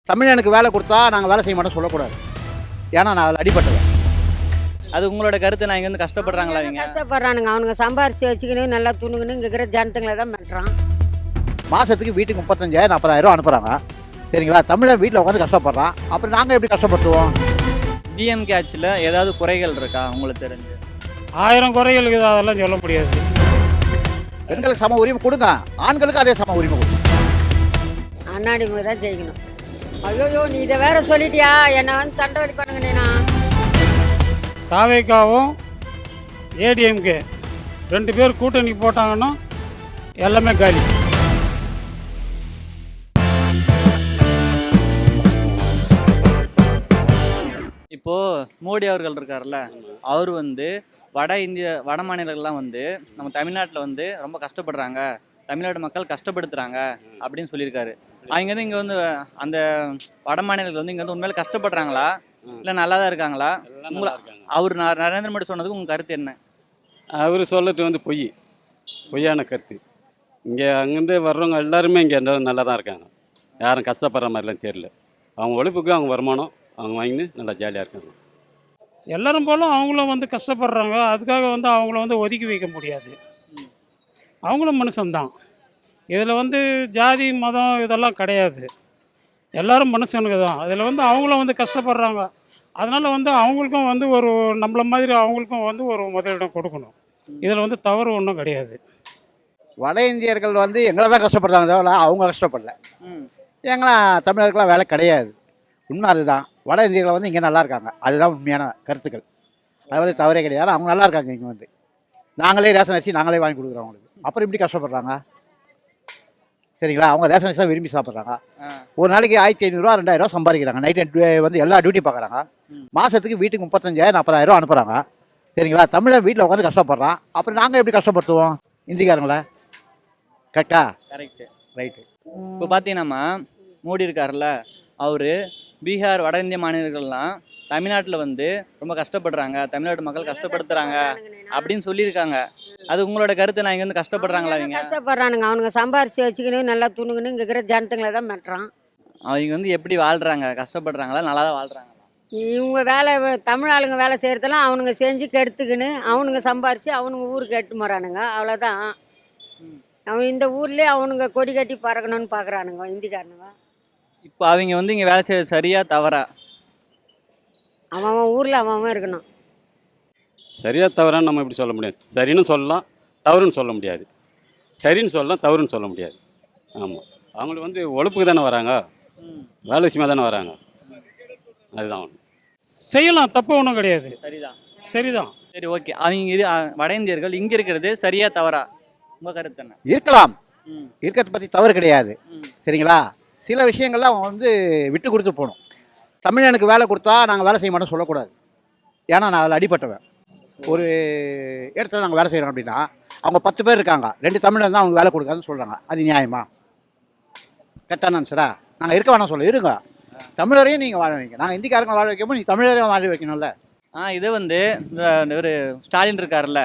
தமிழனுக்கு வேலை கொடுத்தா நாங்கள் வேலை செய்ய மாட்டோம் சொல்லக்கூடாது. ஏன்னா நான் அதில் அடிபட்டவன். அது உங்களோட கருத்து. நான் இங்கே வந்து கஷ்டப்படுறாங்களா? அவங்க இவங்க கஷ்டப்படுறானுங்க. அவனுங்க சம்பாரிச்சு வச்சுக்கணும், நல்லா துணுங்கன்னு இங்கே இருக்கிற ஜனத்துங்களை தான் பண்ணுறான். மாதத்துக்கு வீட்டுக்கு 35,000 40,000 அனுப்புகிறாங்க. சரிங்களா? தமிழன் வீட்டில் உட்காந்து கஷ்டப்படுறான். அப்புறம் நாங்கள் எப்படி கஷ்டப்படுத்துவோம்? டிஎம்கே ஆட்சியில் ஏதாவது குறைகள் இருக்கா உங்களுக்கு தெரிஞ்சு? 1000 குறைகள் இருக்குது, அதெல்லாம் சொல்ல முடியாது. பெண்களுக்கு சம உரிமை கொடுங்க, ஆண்களுக்கு அதே சம உரிமை கொடுங்க. அண்ணாடிமுக தான் ஜெயிக்கணும். ஐயோ நீ இதை வேற சொல்லிட்டியா, என்னை வந்து சண்டை அடிப்பானுங்க. நீனா தாவேக்காவும் ஏடிஎம்கே 2 பேர் கூட்டணி போட்டாங்கன்னா எல்லாமே காலி. இப்போது மோடி அவர்கள் இருக்கார்ல, அவர் வந்து வட மாநிலங்கள்லாம் வந்து நம்ம தமிழ்நாட்டில் வந்து ரொம்ப கஷ்டப்படுறாங்க, தமிழ்நாடு மக்கள் கஷ்டப்படுத்துகிறாங்க அப்படின்னு சொல்லியிருக்காரு. அவங்க வந்து இங்கே வந்து அந்த வட மாநிலங்கள் வந்து இங்கே வந்து உண்மையில கஷ்டப்படுறாங்களா இல்லை நல்லா தான் இருக்காங்களா? உங்களை அவர் நரேந்திர மோடி சொன்னதுக்கு உங்கள் கருத்து என்ன? அவர் சொல்லட்டு வந்து பொய்யான கருத்து. இங்கே அங்கேருந்து வர்றவங்க எல்லாருமே இங்கே நல்லா தான் இருக்காங்க. யாரும் கஷ்டப்படுற மாதிரிலாம் தெரியல. அவங்க உழைப்புக்கு அவங்க வருமானம் அவங்க வாங்கின்னு நல்லா ஜாலியாக இருக்காங்க. எல்லாரும் போலும் அவங்களும் வந்து கஷ்டப்படுறாங்க. அதுக்காக வந்து அவங்கள வந்து ஒதுக்கி வைக்க முடியாது. அவங்களும் மனுஷன்தான். இதில் வந்து ஜாதி மதம் இதெல்லாம் கிடையாது. எல்லாரும் மனுஷனுக்கு தான். அதில் வந்து அவங்களும் வந்து கஷ்டப்படுறாங்க. அதனால் வந்து அவங்களுக்கும் வந்து ஒரு நம்மள மாதிரி அவங்களுக்கும் வந்து ஒரு முதலிடம் கொடுக்கணும். இதில் வந்து தவறு ஒன்றும் கிடையாது. வட இந்தியர்கள் வந்து எங்களை தான் கஷ்டப்படுறாங்க தவிர அவங்க கஷ்டப்படல. எங்களாம் தமிழருக்கெல்லாம் வேலை கிடையாது. உண்மை அதுதான். வட இந்தியர்கள் வந்து இங்கே நல்லா இருக்காங்க. அதுதான் உண்மையான கருத்துக்கள். அது வந்து தவறே கிடையாது. அவங்க நல்லா இருக்காங்க. இங்கே வந்து நாங்களே ரேஷன் அரிசி நாங்களே வாங்கி கொடுக்குறோம் அவங்களுக்கு. அப்புறம் எப்படி கஷ்டப்படுறாங்க? சரிங்களா? அவங்க ரேஷன் அரிசி தான் விரும்பி சாப்பிட்றாங்க. ஒரு நாளைக்கு 1500 2000 சம்பாதிக்கிறாங்க. நைட்டு வந்து எல்லா டியூட்டி பார்க்குறாங்க. மாதத்துக்கு வீட்டுக்கு 35,000 40,000 அனுப்புகிறாங்க. சரிங்களா? தமிழன் வீட்டில் உட்காந்து கஷ்டப்படுறான். அப்புறம் நாங்கள் எப்படி கஷ்டப்படுத்துவோம் இந்திக்காரங்கள? கரெக்டா? கரெக்டு. ரைட்டு. இப்போ பார்த்தீங்கன்னா மோடி இருக்கார்ல, அவர் பீகார் வட இந்திய மாநிலங்கள்லாம் தமிழ்நாட்டில் வந்து ரொம்ப கஷ்டப்படுறாங்க, தமிழ்நாட்டு மக்கள் கஷ்டப்படுத்துகிறாங்க அப்படின்னு சொல்லியிருக்காங்க. அது உங்களோட கருத்து. நான் இங்கே வந்து கஷ்டப்படுறாங்களா? இவங்க கஷ்டப்படுறானுங்க. அவனுங்க சம்பாரிச்சு வச்சுக்கணும், நல்லா துணுங்கன்னு இங்கே இருக்கிற ஜனத்துங்களை தான் பண்ணுறான். அவங்க வந்து எப்படி வாழ்கிறாங்க? கஷ்டப்படுறாங்களா நல்லா தான் வாழ்கிறாங்களா? இவங்க வேலை தமிழ் ஆளுங்க வேலை செய்கிறதெல்லாம் அவனுங்க செஞ்சு கெடுத்துக்கின்னு அவனுங்க சம்பாரித்து அவனுங்க ஊருக்கு எட்டு போகிறானுங்க. அவ்வளோதான். அவன் இந்த ஊர்லேயே அவனுங்க கொடி கட்டி பறக்கணும்னு பார்க்குறானுங்க இந்திக்காரனுங்க. இப்போ அவங்க வந்து இங்கே வேலை செய்ய சரியா தவறா? அவன் ஊரில் அவன் இருக்கணும். சரியாக தவறான்னு நம்ம எப்படி சொல்ல முடியாது. சரின்னு சொல்லலாம், தவறுன்னு சொல்ல முடியாது. சரின்னு சொல்லலாம், தவறுன்னு சொல்ல முடியாது. ஆமாம், அவங்களுக்கு வந்து உழைப்புக்கு தானே வராங்க, வேலை விஷயமாக தானே வராங்க. அதுதான் ஒன்று. செய்யலாம், தப்பு ஒன்றும் கிடையாது. சரிதான். சரிதான். சரி, ஓகே. அவங்க இது வட இந்தியர்கள் இங்கே இருக்கிறது சரியா தவறா? உங்கள் கருத்து என்ன? இருக்கலாம். இருக்கிறத பற்றி தவறு கிடையாது. சரிங்களா? சில விஷயங்கள்லாம் அவங்க வந்து விட்டு கொடுத்து போகணும். தமிழனுக்கு வேலை கொடுத்தா நாங்கள் வேலை செய்ய மாட்டோம் சொல்லக்கூடாது. ஏன்னா நான் அதில் அடிபட்டவன். ஒரு இடத்துல நாங்கள் வேலை செய்கிறோம் அப்படின்னா அவங்க 10 பேர் இருக்காங்க, 2 தமிழன் தான் அவங்க வேலை கொடுக்காதுன்னு சொல்கிறாங்க. அது நியாயமா? கரெக்டான ஆன்சரா? நாங்கள் இருக்க வேணாம் சொல்ல, இருங்க. தமிழரையும் நீங்கள் வாழ வைங்க. நாங்கள் இந்திக்காரங்க வாழ வைக்கும்போது நீங்கள் தமிழரையும் வாழ வைக்கணும்ல. இதை வந்து ஒரு ஸ்டாலின் இருக்காருல்ல,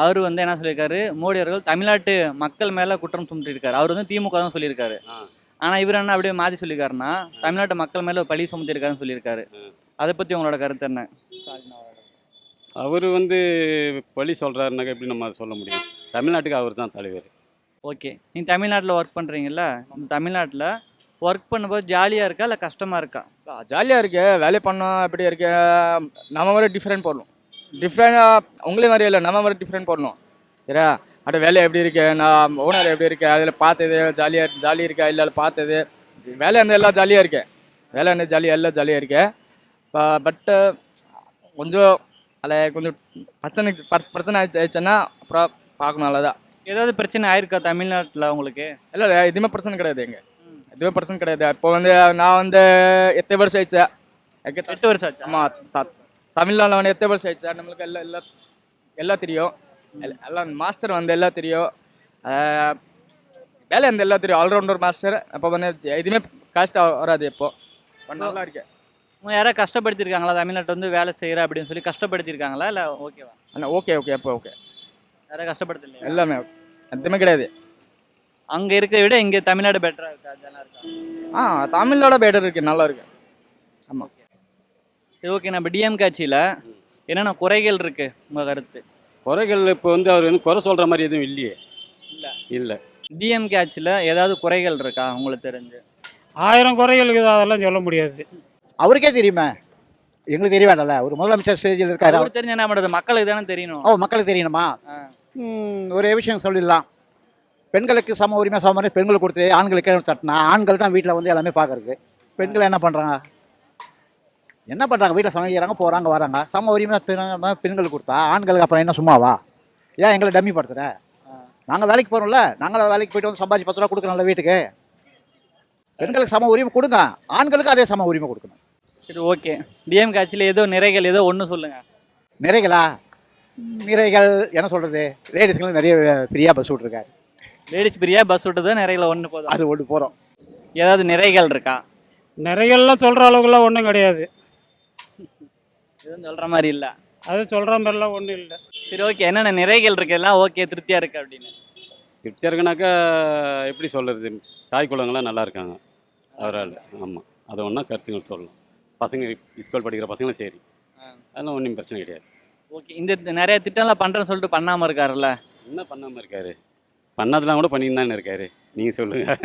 அவர் வந்து என்ன சொல்லியிருக்காரு, மோடி அவர்கள் தமிழ்நாட்டு மக்கள் மேலே குற்றம் சுமத்திருக்காரு. அவர் வந்து திமுக தான் சொல்லியிருக்காரு. ஆனால் இவர் என்ன அப்படியே மாற்றி சொல்லியிருக்காருன்னா தமிழ்நாட்டு மக்கள் மேலே பழி சுமத்திருக்காருன்னு சொல்லியிருக்காரு. அதை பற்றி உங்களோட கருத்து என்ன? அவர் வந்து பழி சொல்கிறாருனாக்கா எப்படி நம்ம அதை சொல்ல முடியும்? தமிழ்நாட்டுக்கு அவர் தான் தலைவர். ஓகே, நீங்கள் தமிழ்நாட்டில் ஒர்க் பண்ணுறீங்கல்ல, இந்த தமிழ்நாட்டில் ஒர்க் பண்ணும்போது ஜாலியாக இருக்கா இல்லை கஷ்டமாக இருக்கா? ஜாலியாக இருக்கு. வேலை பண்ணோம் எப்படி இருக்கு, நம்ம மாதிரி டிஃப்ரெண்ட் போடணும். டிஃப்ரெண்டாக உங்களே மாதிரி இல்லை, நம்ம மாதிரி டிஃப்ரெண்ட் போடணும். சரியா? அப்படி வேலை எப்படி இருக்கு, நான் ஓனர் எப்படி இருக்கு, அதில் பார்த்தது ஜாலி இருக்கா இல்லை பார்த்தது வேலை இருந்தால் எல்லாம் ஜாலியாக இருக்கு. வேலை இருந்தால் எல்லாம் ஜாலியாக இருக்கு. பட்டு கொஞ்சம் அதில் கொஞ்சம் பிரச்சனை ஆயிடுச்சுன்னா அப்புறம் பார்க்கணும். அவ்வளோதான். ஏதாவது பிரச்சனை ஆயிருக்கா தமிழ்நாட்டில் உங்களுக்கு? இல்லை, எதுவுமே பிரச்சனை கிடையாது. எதுவுமே பிரச்சனை கிடையாது. இப்போ வந்து நான் வந்து 8 வருஷம் ஆயிடுச்சு. 8 வருஷம் ஆச்சு. ஆமாம், தமிழ்நாட்டில் வந்து 8 வருஷம் ஆயிடுச்சு. நம்மளுக்கு எல்லாம் தெரியும். எல்லாம் மாஸ்டர் வந்து எல்லாம் தெரியும். வேலை வந்து எல்லாம் தெரியும். All rounder master. அப்போ வந்து எதுவுமே காஸ்ட்டாக வராது. இப்போ நல்லா இருக்கு. யாராவது கஷ்டப்படுத்திருக்காங்களா தமிழ்நாட்டில் வந்து வேலை செய்கிற அப்படின்னு சொல்லி? கஷ்டப்படுத்திருக்காங்களா இல்லை ஓகேவா? அண்ணா ஓகே. அப்போ ஓகே. யாராவது கஷ்டப்படுத்தல? எல்லாமே எதுவுமே கிடையாது. அங்கே இருக்கிறத விட இங்கே தமிழ்நாடு பெட்டராக இருக்கா அதெல்லாம் இருக்கா? தமிழோட பெட்டர் இருக்கு, நல்லா இருக்கு. ஆமாம். சரி ஓகே, நம்ம டிஎம்கே ஆட்சியில் என்னென்ன குறைகள் இருக்கு உங்கள் கருத்து? குறைகள் இப்போ வந்து அவர் வந்து குறை சொல்கிற மாதிரி எதுவும் இல்லையே. இல்லை. டிஎம்கே ஆட்சியில் ஏதாவது குறைகள் இருக்கா உங்களுக்கு தெரிஞ்சு? 1000 குறைகள் இருக்குது, அதெல்லாம் சொல்ல முடியாது. அவருக்கே தெரியுமே, எங்களுக்கு தெரிய வேண்டாம்ல. ஒரு முதலமைச்சர் ஸ்டேஜில் இருக்காரு. அவர் தெரிஞ்சு என்ன பண்ணுறது, மக்களுக்கு தானே தெரியணும். மக்களுக்கு தெரியணுமா? ஆ. ஒரே விஷயம் சொல்லிடலாம். பெண்களுக்கு சம உரிமை சம பெண்கள் கொடுத்து ஆண்களுக்கு தட்டினா ஆண்கள் தான் வீட்டில் வந்து எல்லாமே பார்க்கறது. பெண்கள் என்ன பண்ணுறாங்க? என்ன பண்ணுறாங்க? வீட்டில் சமைக்கிறாங்க, போகிறாங்க, வராங்க. சம உரிமை பெண்கள் கொடுத்தா ஆண்களுக்கு அப்புறம் என்ன சும்மாவா? ஏன் எங்களை டம்மி படுத்துற? நாங்கள் வேலைக்கு போகிறோம்ல, நாங்களும் வேலைக்கு போய்ட்டு வந்து சம்பாதிச்சு 10 ரூபா கொடுக்குறோம்ல வீட்டுக்கு. பெண்களுக்கு சம உரிமை கொடுங்க, ஆண்களுக்கு அதே சம உரிமை கொடுக்கணும். சரி ஓகே, டிஎம்கே ஆட்சியில் ஏதோ நிறைகள் ஏதோ ஒன்று சொல்லுங்கள். நிறைகளா? நிறைகள் என்ன சொல்கிறது? லேடிஸ்களும் நிறைய ஃப்ரீயாக பஸ் விட்ருக்காரு. லேடிஸ் பிரியா பஸ் விட்டது நிறைகளை ஒன்று போதும், அது ஒன்று போகிறோம். ஏதாவது நிறைகள் இருக்கா? நிறையெல்லாம் சொல்கிற அளவுக்குலாம் ஒன்றும் கிடையாது. எதுவும் சொல்கிற மாதிரி இல்லை. அது சொல்கிற மாதிரிலாம் ஒன்றும் இல்லை. சரி ஓகே, என்னென்ன நிறைகள் இருக்கு எல்லாம் ஓகே திருப்தியாக இருக்குது அப்படின்னு? திருப்தியாக இருக்குனாக்கா எப்படி சொல்கிறது, தாய் குழந்தைங்களாம் நல்லா இருக்காங்க அவரால். ஆமாம், அதை ஒன்றா கருத்துங்கள் சொல்லலாம். பசங்க ஸ்கூல் படிக்கிற பசங்களும் சரி, அதெல்லாம் ஒன்றும் பிரச்சனை கிடையாது. ஓகே, இந்த நிறைய திட்டம்லாம் பண்ணுறேன்னு சொல்லிட்டு பண்ணாமல் இருக்காருல்ல? என்ன பண்ணாமல் இருக்காரு? பண்ணதெல்லாம் கூட பண்ணின்னு தானே இருக்காரு. நீங்கள் சொல்லுங்கள்.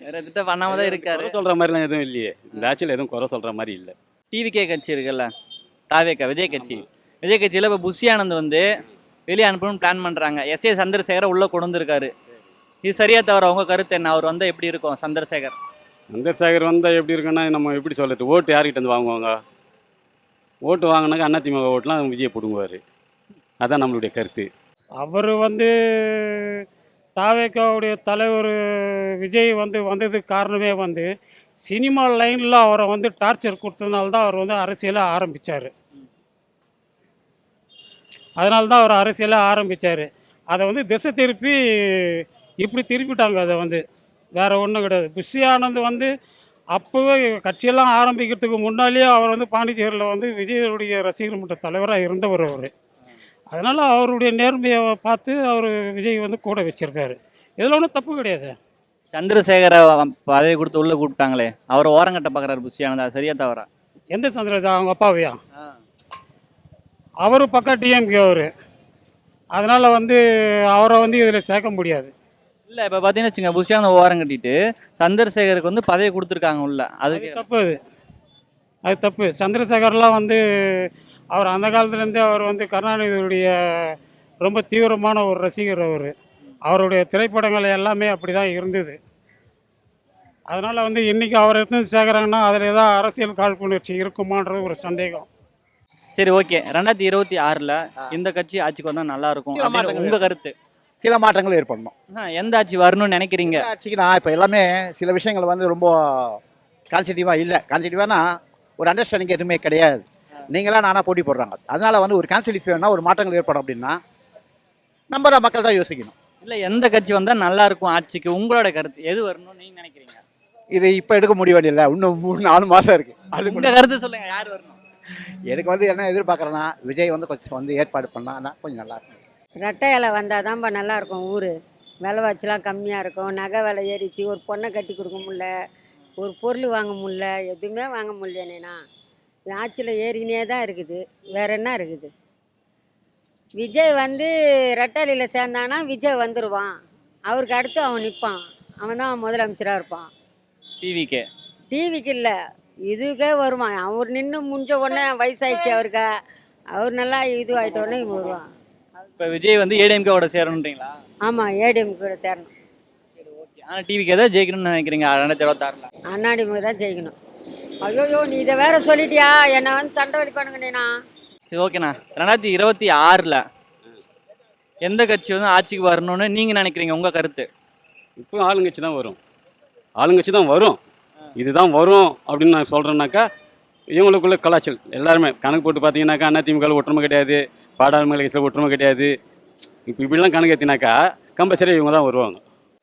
நிறைய திட்டம் பண்ணாமல் தான் இருக்காரு. குறை சொல்கிற மாதிரிலாம் எதுவும் இல்லையே, இந்த ஆட்சியில் எதுவும் குறை சொல்கிற மாதிரி இல்லை. டிவிகே கட்சி இருக்குல்ல, தாவேக்கா விஜய் கட்சி. விஜய் கட்சியில் இப்போ புஷி ஆனந்த் வந்து வெளியே அனுப்பணும்னு பிளான் பண்ணுறாங்க. எஸ்ஏ சந்திரசேகரை உள்ளே கொண்டு வந்திருக்காரு. இது சரியா தவிர உங்கள் கருத்து என்ன? அவர் வந்தால் எப்படி இருக்கும் சந்திரசேகர்? சந்திரசேகர் வந்தால் எப்படி இருக்குன்னா, நம்ம எப்படி சொல்கிறது, ஓட்டு யார்கிட்ட வந்து வாங்குவாங்க? ஓட்டு வாங்கினாக்கா அதிமுக ஓட்டுலாம் விஜய் பிடுங்குவார். அதான் நம்மளுடைய கருத்து. அவர் வந்து தாவேக்காவுடைய தலைவர் விஜய் வந்து வந்ததுக்கு காரணமே வந்து சினிமா லைனில் அவரை வந்து டார்ச்சர் கொடுத்ததுனால தான் அவர் வந்து அரசியலை ஆரம்பித்தார். அதனால தான் அவர் அரசியலை ஆரம்பித்தார். அதை வந்து திசை திருப்பி இப்படி திருப்பிட்டாங்க. அதை வந்து வேறு ஒன்றும் கிடையாது. புஷி ஆனந்த் வந்து அப்போவே கட்சியெல்லாம் ஆரம்பிக்கிறதுக்கு முன்னாலேயே அவர் வந்து பாண்டிச்சேரியில் வந்து விஜயனுடைய ரசிகர் மன்ற தலைவராக இருந்தவர் அவர். அதனால் அவருடைய நேர்மையை பார்த்து அவர் விஜய் வந்து கூட வச்சுருக்காரு. இதில் ஒன்றும் தப்பு கிடையாது. சந்திரசேகரை பதவி கொடுத்து உள்ளே கூப்பிட்டாங்களே, அவர் ஓரங்கட்ட பார்க்குறாரு புஷி ஆனந்தா, சரியா தவறா? எந்த சந்திரசேகர்? அவங்க அப்பாவையா? அவர் பக்கம் டிஎம்கே அவர். அதனால் வந்து அவரை வந்து இதில் சேர்க்க முடியாது. இல்லை, இப்போ பார்த்தீங்கன்னு வச்சுங்க, புஷி ஆனந்த் ஓரம் கட்டிட்டு சந்திரசேகருக்கு வந்து பதவி கொடுத்துருக்காங்க உள்ள. அதுக்கு தப்பு. அது தப்பு. சந்திரசேகர்லாம் வந்து அவர் அந்த காலத்துலேருந்தே அவர் வந்து கருணாநிதியுடைய ரொம்ப தீவிரமான ஒரு ரசிகர். அவருடைய திரைப்படங்கள் எல்லாமே அப்படி தான் இருந்தது. அதனால் வந்து இன்றைக்கி அவர் எடுத்து சேர்க்குறாங்கன்னா அதில் ஏதாவது அரசியல் காழ்ப்புணர்ச்சி இருக்குமான்றது ஒரு சந்தேகம். சரி ஓகே, 2026 இந்த கட்சி ஆட்சிக்கு வந்தால் நல்லாயிருக்கும் அப்படின்னு உங்கள் கருத்து? சில மாற்றங்கள் ஏற்படணும். எந்த ஆட்சி வரணும்னு நினைக்கிறீங்க? ஆட்சிக்கு நான் இப்போ எல்லாமே சில விஷயங்கள் வந்து ரொம்ப கான்சிட்டிவாக இல்லை. கான்சிட்டிவானா ஒரு அண்டர்ஸ்டாண்டிங் எதுவுமே கிடையாது. நீங்களாம் நானாக போட்டி போடுறாங்க. அதனால் வந்து ஒரு கான்சிட்டிவ் வேணும்னா ஒரு மாற்றங்கள் ஏற்படும் அப்படின்னா நம்ம தான் மக்கள் தான் யோசிக்கணும். இல்லை, எந்த கட்சி வந்தால் நல்லா இருக்கும் ஆட்சிக்கு உங்களோட கருத்து? எது வரணும்னு நீங்கள் நினைக்கிறீங்க? இது இப்போ எடுக்க முடிய வேண்டியதில்லை, இன்னும் 3-4 மாதம் இருக்குது. அது உங்கள் கருத்து சொல்லுங்கள், யார் வரணும்? எனக்கு வந்து என்ன எதிர்பார்க்குறேன்னா விஜய் வந்து கொஞ்சம் வந்து ஏற்பாடு பண்ணான்னா கொஞ்சம் நல்லாயிருக்கும். ரெட்டை இலை வந்தால் தான்ப்பா நல்லாயிருக்கும். ஊர் விலைவாச்சிலாம் கம்மியாக இருக்கும். நகை விலை ஏறிச்சு, ஒரு பொண்ணை கட்டி கொடுக்க முடில, ஒரு பொருள் வாங்க முடில, எதுவுமே வாங்க முடியலண்ணா. ஆட்சியில் ஏறினே தான் இருக்குது, வேறு என்ன இருக்குது? விஜய் வந்து ரெட்டாலியில் சேர்ந்தானா விஜய் வந்துடுவான். அவருக்கு அடுத்து அவன் நிற்பான். அவன் தான் முதலமைச்சராக இருப்பான். டிவிக்கு இல்லை, இதுக்கே வருவான். அவர் நின்று முடிஞ்ச உடனே வயசாயிடுச்சு அவருக்கு. அவர் நல்லா இது ஆகிட்டோடனே இவன் வருவான். இப்போ விஜய் வந்து ஏடிஎம்கேவோட சேரணுன்றீங்களா? ஆமாம், ஏடிஎம்கே சேரணும். சரி ஓகே, ஆனால் டிவிக்கு எதாவது ஜெயிக்கணும்னு நினைக்கிறீங்க 2026? அண்ணாடிமுக தான் ஜெயிக்கணும். ஐயோ, நீ இதை வேற சொல்லிட்டியா? என்னை வந்து சண்டை வடிப்பானுங்கண்ணா. சரி ஓகேண்ணா, 2026 எந்த கட்சி வந்து ஆட்சிக்கு வரணும்னு நீங்கள் நினைக்கிறீங்க உங்கள் கருத்து? இப்போ ஆளுங்கட்சி தான் வரும். ஆளுங்கட்சி தான் வரும். இதுதான் வரும் அப்படின்னு நான் சொல்கிறேன்னாக்கா இவங்களுக்குள்ள கலாச்சல் எல்லாருமே கணக்கு போட்டு பார்த்தீங்கன்னாக்கா அதிமுக ஒற்றுமை கிடையாது, பாடாளுமன்ற கட்சியில் ஒற்றுமை கிடையாது. இப்போ இப்படிலாம் கணக்கு ஏற்றினாக்கா கம்பல்சரி இவங்க தான் வருவாங்க.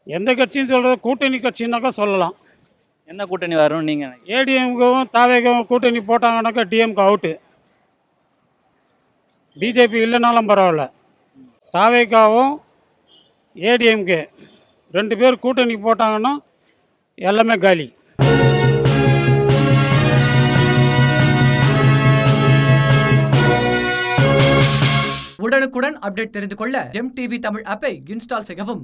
எந்த கட்சின்னு சொல்கிறது? கூட்டணி கட்சின்னாக்கா சொல்லலாம். என்ன கூட்டணி வரணும்னு நீங்கள்? ஏடிஎம்கவும் தாவேகவும் கூட்டணி போட்டாங்கன்னாக்கா டிஎம்கே அவுட்டு. பிஜேபி இல்லைனாலும் பரவாயில்ல. தாவேக்காவும் ஏடிஎம்கே 2 பேர் கூட்டணி போட்டாங்கன்னா எல்லாமே காலி. உடனுக்குடன் அப்டேட் தெரிந்து கொள்ள ஜெம் டிவி தமிழ் ஆப்பை இன்ஸ்டால் செய்யவும்.